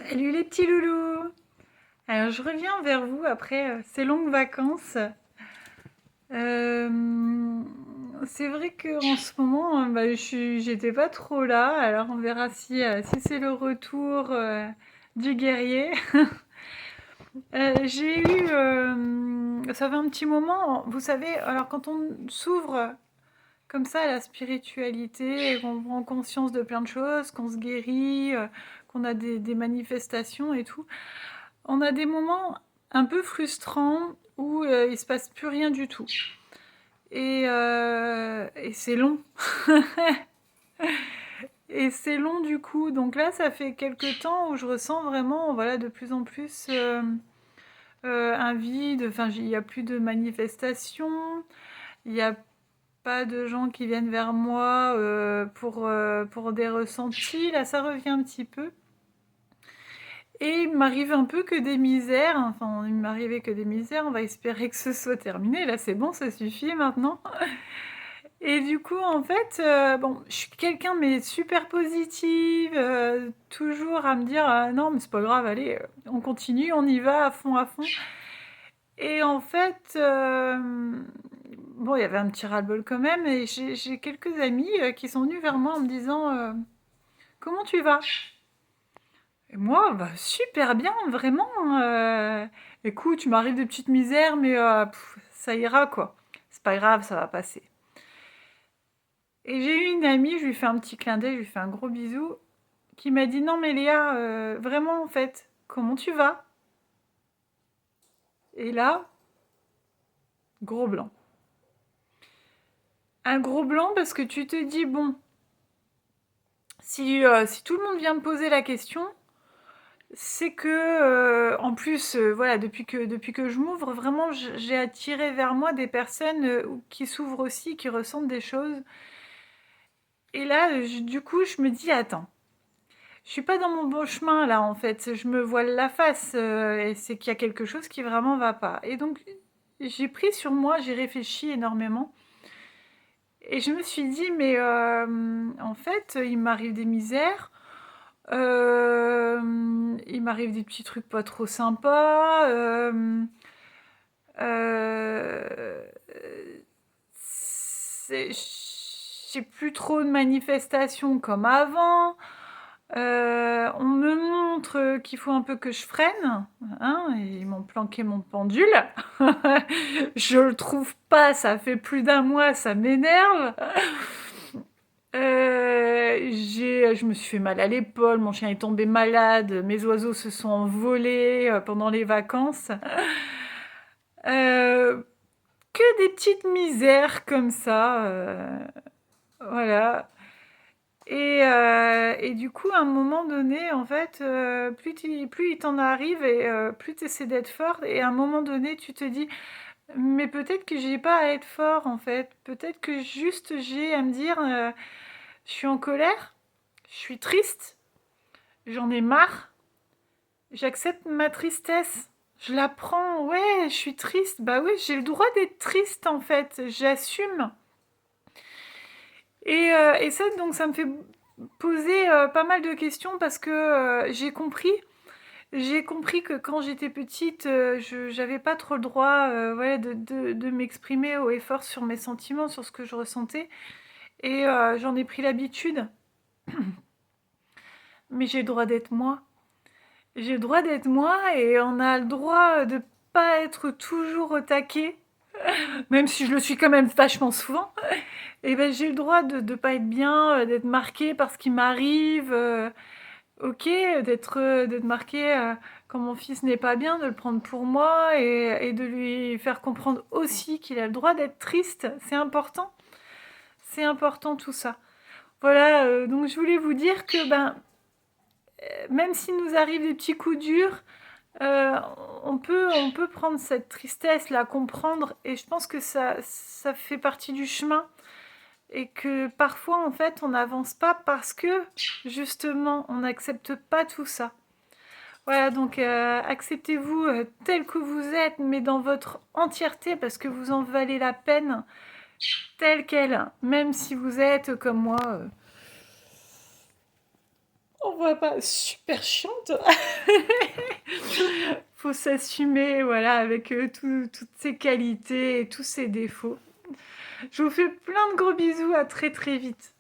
Salut les petits loulous! Alors je reviens vers vous après ces longues vacances. Euh, c'est vrai que en ce moment, j'étais pas trop là. Alors on verra si c'est le retour du guerrier. Ça fait un petit moment, vous savez, alors quand on s'ouvre comme ça à la spiritualité, et qu'on prend conscience de plein de choses, qu'on se guérit, qu'on a des manifestations et tout. On a des moments un peu frustrants où il se passe plus rien du tout. Et c'est long. Et c'est long du coup. Donc là, ça fait quelques temps où je ressens vraiment, voilà, de plus en plus un vide. Enfin, il n'y a plus de manifestations. Il n'y a pas de gens qui viennent vers moi pour des ressentis. Là, ça revient un petit peu. Et il m'arrive un peu que des misères, enfin il m'arrivait que des misères, on va espérer que ce soit terminé, là c'est bon, ça suffit maintenant. Et du coup en fait, bon, je suis quelqu'un mais super positive, toujours à me dire non mais c'est pas grave, allez, on continue, on y va à fond à fond. Et en fait, bon il y avait un petit ras-le-bol quand même, et j'ai quelques amis qui sont venus vers moi en me disant comment tu vas? Et moi, bah, super bien, vraiment. Écoute, tu m'arrives des petites misères, mais ça ira, quoi. C'est pas grave, ça va passer. Et j'ai eu une amie, je lui fais un petit clin d'œil, je lui fais un gros bisou, qui m'a dit, non mais Léa, vraiment, en fait, comment tu vas? Et là, gros blanc. Un gros blanc parce que tu te dis, bon, si tout le monde vient me poser la question, c'est que, en plus, voilà, depuis que je m'ouvre, vraiment, j'ai attiré vers moi des personnes qui s'ouvrent aussi, qui ressentent des choses. Et là, du coup, je me dis, attends, je suis pas dans mon bon chemin là, en fait. Je me voile la face, et c'est qu'il y a quelque chose qui vraiment va pas. Et donc, j'ai pris sur moi, j'ai réfléchi énormément. Et je me suis dit, mais en fait, il m'arrive des misères. Il m'arrive des petits trucs pas trop sympas. Euh, c'est- j'ai plus trop de manifestations comme avant. On me montre qu'il faut un peu que je freine, hein, et ils m'ont planqué mon pendule. Je le trouve pas, ça fait plus d'un mois, ça m'énerve. Je me suis fait mal à l'épaule, mon chien est tombé malade, mes oiseaux se sont envolés pendant les vacances. Euh, que des petites misères comme ça, voilà. Et du coup, à un moment donné, en fait, plus il t'en arrive et plus tu essaies d'être fort. Et à un moment donné, tu te dis, mais peut-être que j'ai pas à être fort, en fait. Peut-être que juste j'ai à me dire, je suis en colère, je suis triste, j'en ai marre, j'accepte ma tristesse. Je la prends, ouais, je suis triste. Bah oui, j'ai le droit d'être triste, en fait. J'assume. Et ça, donc, ça me fait poser pas mal de questions parce que j'ai compris que quand j'étais petite, je j'avais pas trop le droit, voilà, de m'exprimer haut et fort sur mes sentiments, sur ce que je ressentais. Et j'en ai pris l'habitude. Mais j'ai le droit d'être moi. J'ai le droit d'être moi et on a le droit de pas être toujours au taquet, même si je le suis quand même vachement souvent. Et ben j'ai le droit de pas être bien, d'être marquée par ce qui m'arrive. Ok, d'être marqué quand mon fils n'est pas bien, de le prendre pour moi et de lui faire comprendre aussi qu'il a le droit d'être triste. C'est important tout ça. Voilà, donc je voulais vous dire que même s'il nous arrive des petits coups durs, euh, on peut prendre cette tristesse, la comprendre, et je pense que ça fait partie du chemin. Et que parfois, en fait, on n'avance pas parce que, justement, on n'accepte pas tout ça. Voilà, donc acceptez-vous tel que vous êtes, mais dans votre entièreté, parce que vous en valez la peine, tel quel. Même si vous êtes comme moi, On voit pas, super chiante. Faut s'assumer, voilà, avec toutes ses qualités et tous ses défauts. Je vous fais plein de gros bisous, à très très vite.